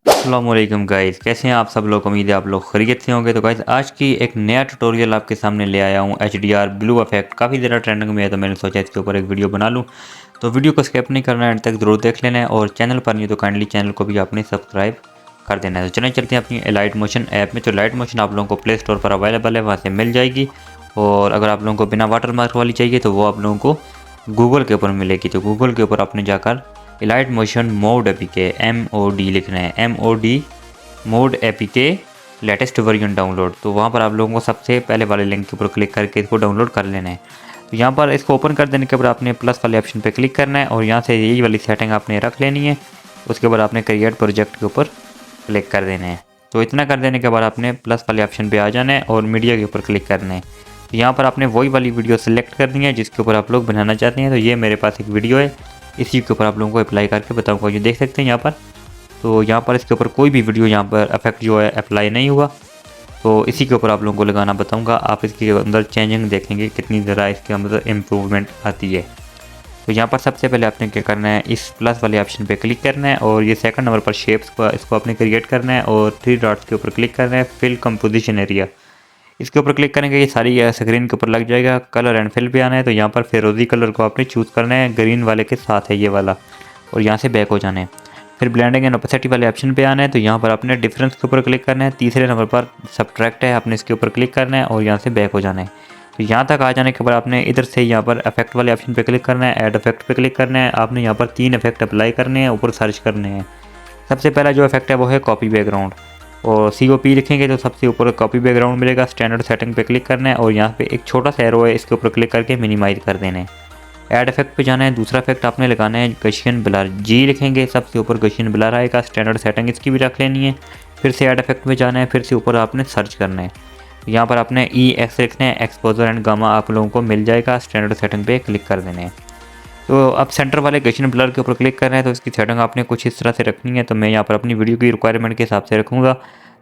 अस्सलामुअलैकुम गाइस, कैसे हैं आप सब लोग। उम्मीद है आप लोग खैरियत से होंगे। तो गाइस आज की एक नया ट्यूटोरियल आपके सामने ले आया हूँ। HDR ब्लू इफेक्ट काफ़ी ज़्यादा ट्रेंडिंग में है, तो मैंने सोचा इसके ऊपर एक वीडियो बना लूँ। तो वीडियो को स्किप नहीं करना है, एंड तक ज़रूर देख लेना है। और चैनल पर नहीं तो काइंडली चैनल को भी आपने सब्सक्राइब कर देना है। तो चलें चलते हैं अपनी लाइट मोशन ऐप में। तो लाइट मोशन आप लोगों को प्ले स्टोर पर अवेलेबल है, वहाँ से मिल जाएगी। और अगर आप लोगों को बिना वाटर मार्क वाली चाहिए तो वो आप लोगों को गूगल के ऊपर मिलेगी। तो गूगल के ऊपर आपने जाकर light motion mode APK MOD लिखना है, MOD mode APK latest version download. तो वहाँ पर आप लोगों को सबसे पहले वाले लिंक के ऊपर क्लिक करके इसको डाउनलोड कर लेना है। तो यहाँ पर इसको ओपन कर देने के बाद आपने प्लस वाले ऑप्शन पे क्लिक करना है और यहाँ से यही वाली सेटिंग आपने रख लेनी है। उसके बाद आपने क्रिएट प्रोजेक्ट के ऊपर क्लिक कर देना है। तो इतना कर देने के बाद आपने प्लस वाले ऑप्शन पे आ जाना है और मीडिया के ऊपर क्लिक करना है। तो यहाँ पर आपने वही वाली वीडियो सेलेक्ट करनी है जिसके ऊपर आप लोग बनाना चाहते हैं। तो ये मेरे पास एक वीडियो है, इसी के ऊपर आप लोगों को अप्लाई करके बताऊँगा। ये देख सकते हैं यहाँ पर। तो यहाँ पर इसके ऊपर कोई भी वीडियो यहाँ पर इफेक्ट जो है अप्लाई नहीं हुआ, तो इसी के ऊपर आप लोगों को लगाना बताऊँगा। आप इसके अंदर चेंजिंग देखेंगे कितनी ज़रा इसके अंदर इम्प्रूवमेंट आती है। तो यहाँ पर सबसे पहले आपने क्या करना है, इस प्लस वाले ऑप्शन पे क्लिक करना है और ये सेकंड नंबर पर शेप्स को इसको आपने क्रिएट करना है और 3 डॉट्स के ऊपर क्लिक करना है। फिल कंपोजिशन एरिया, इसके ऊपर क्लिक करेंगे ये सारी स्क्रीन के ऊपर लग जाएगा। कलर एंड फिल पे आना है, तो यहाँ पर फिरोजी कलर को आपने चूज़ करना है, ग्रीन वाले के साथ है ये वाला, और यहाँ से बैक हो जाना है। फिर ब्लेंडिंग एंड ओपेसिटी वाले ऑप्शन पे आना है, तो यहाँ पर आपने डिफरेंस के ऊपर क्लिक करना है। तीसरे नंबर पर सब्ट्रैक्ट है, आपने इसके ऊपर क्लिक करना है और यहाँ से बैक हो जाना है। तो यहाँ तक आ जाने के बाद आपने इधर से यहाँ पर इफेक्ट वाले ऑप्शन पे क्लिक करना है, ऐड इफेक्ट पे क्लिक करना है। आपने यहाँ पर 3 इफेक्ट अप्लाई करने हैं, ऊपर सर्च करने हैं। सबसे पहला जो इफेक्ट है वो है कॉपी बैकग्राउंड, और COP लिखेंगे तो सबसे ऊपर कॉपी बैकग्राउंड मिलेगा। स्टैंडर्ड सेटिंग पे क्लिक करना है और यहाँ पे एक छोटा सा एरो है, इसके ऊपर क्लिक करके मिनिमाइज कर देना है। ऐड इफेक्ट पे जाना है, दूसरा इफेक्ट आपने लगाना है गशियन ब्लर, G लिखेंगे सबसे ऊपर गशियन ब्लर आएगा। स्टैंडर्ड सेटिंग इसकी भी रख लेनी है। फिर से ऐड इफेक्ट पे जाना है, फिर से ऊपर आपने सर्च करना है। यहाँ पर आपने EX लिखना है, एक्सपोजर एंड गामा आप लोगों को मिल जाएगा। स्टैंडर्ड सेटिंग पे क्लिक कर देना है। तो अब सेंटर वाले गशियन ब्लर के ऊपर क्लिक करना है, तो इसकी सेटिंग आपने कुछ इस तरह से रखनी है। तो मैं यहाँ पर अपनी वीडियो की रिक्वायरमेंट के हिसाब से रखूँगा,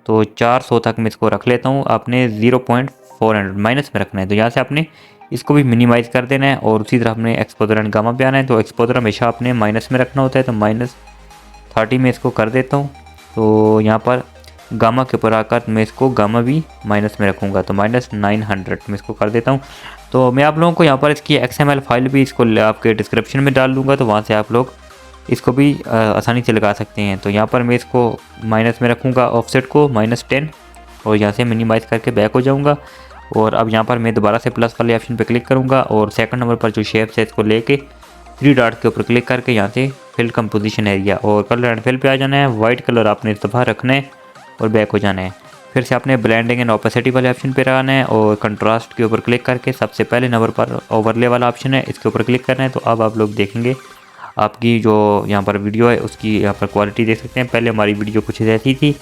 तो 400 तक मैं इसको रख लेता हूँ। आपने 0.400 माइनस में रखना है। तो यहाँ से आपने इसको भी मिनिमाइज़ कर देना है और उसी तरह आपने एक्सपोजर एंड गामा पे आना है। तो एक्सपोजर हमेशा आपने माइनस में रखना होता है, तो -30 में इसको कर देता हूँ। तो यहाँ पर गामा के ऊपर आकर मैं इसको गामा भी माइनस में रखूँगा, तो -900 में इसको कर देता हूँ। तो मैं आप लोगों को यहाँ पर इसकी XML फाइल भी इसको आपके डिस्क्रिप्शन में डाल दूँगा, तो वहाँ से आप लोग इसको भी आसानी से लगा सकते हैं। तो यहाँ पर मैं इसको माइनस में रखूँगा, ऑफसेट को -10, और यहाँ से मिनिमाइज़ करके बैक हो जाऊँगा। और अब यहाँ पर मैं दोबारा से प्लस वाले ऑप्शन पे क्लिक करूँगा और सेकंड नंबर पर जो शेप्स है इसको लेके 3 डॉट के ऊपर क्लिक करके यहाँ से फिल कंपोजिशन एरिया और कलर एंड फिल पे आ जाना है। वाइट कलर आपने इस दफ़ा रखना है और बैक हो जाना है। फिर से आपने ब्लेंडिंग एंड ओपेसिटी वाले ऑप्शन पे रहना है और कंट्रास्ट के ऊपर क्लिक करके सबसे पहले नंबर पर ओवरले वाला ऑप्शन है, इसके ऊपर क्लिक करना है। तो अब आप लोग देखेंगे आपकी जो यहाँ पर वीडियो है उसकी यहाँ पर क्वालिटी देख सकते हैं। पहले हमारी वीडियो कुछ ऐसी थी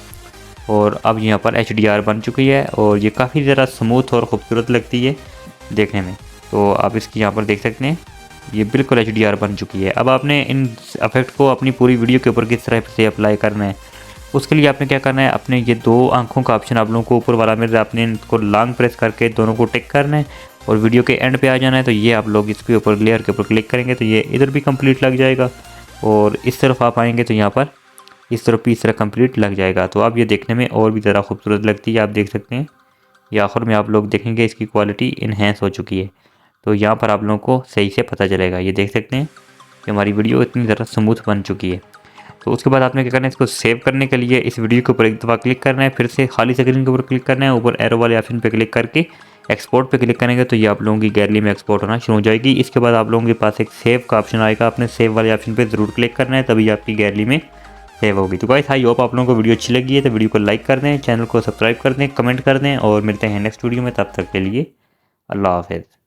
और अब यहाँ पर HDR बन चुकी है और ये काफ़ी ज़रा स्मूथ और ख़ूबसूरत लगती है देखने में। तो आप इसकी यहाँ पर देख सकते हैं, ये बिल्कुल HDR बन चुकी है। अब आपने इन इफेक्ट को अपनी पूरी वीडियो के ऊपर किस तरह से अप्लाई करना है, उसके लिए आपने क्या करना है, अपने ये 2 आँखों का ऑप्शन आप लोगों को ऊपर वाला मिल रहा है, आपने इनको लॉन्ग प्रेस करके दोनों को टिक करना है और वीडियो के एंड पे आ जाना है। तो ये आप लोग इसके ऊपर लेयर के ऊपर क्लिक करेंगे तो ये इधर भी कंप्लीट लग जाएगा, और इस तरफ आप आएंगे तो यहाँ पर इस तरफ भी इस तरह कंप्लीट लग जाएगा। तो अब ये देखने में और भी ज़रा खूबसूरत लगती है, आप देख सकते हैं। ये आखिर में आप लोग देखेंगे इसकी क्वालिटी इन्हेंस हो चुकी है, तो यहाँ पर आप लोगों को सही से पता चलेगा। ये देख सकते हैं कि हमारी वीडियो इतनी ज़रा स्मूथ बन चुकी है। तो उसके बाद आपने क्या करना है, इसको सेव करने के लिए इस वीडियो के ऊपर एक दफ़ा क्लिक करना है, फिर से खाली स्क्रीन के ऊपर क्लिक करना है, ऊपर एरो वाले ऑप्शन पे क्लिक करके एक्सपोर्ट पे क्लिक करेंगे तो ये आप लोगों की गैलरी में एक्सपोर्ट होना शुरू हो जाएगी। इसके बाद आप लोगों के पास एक सेव का ऑप्शन आएगा, आपने सेव वाले ऑप्शन पे ज़रूर क्लिक करना है, तभी आपकी गैलरी में सेव होगी। तो गाइस आई होप आप लोगों को वीडियो अच्छी लगी है, तो वीडियो को लाइक कर दें, चैनल को सब्सक्राइब कर दें, कमेंट कर दें और मिलते हैं नेक्स्ट वीडियो में। तब तक के लिए अल्लाह हाफ़िज़।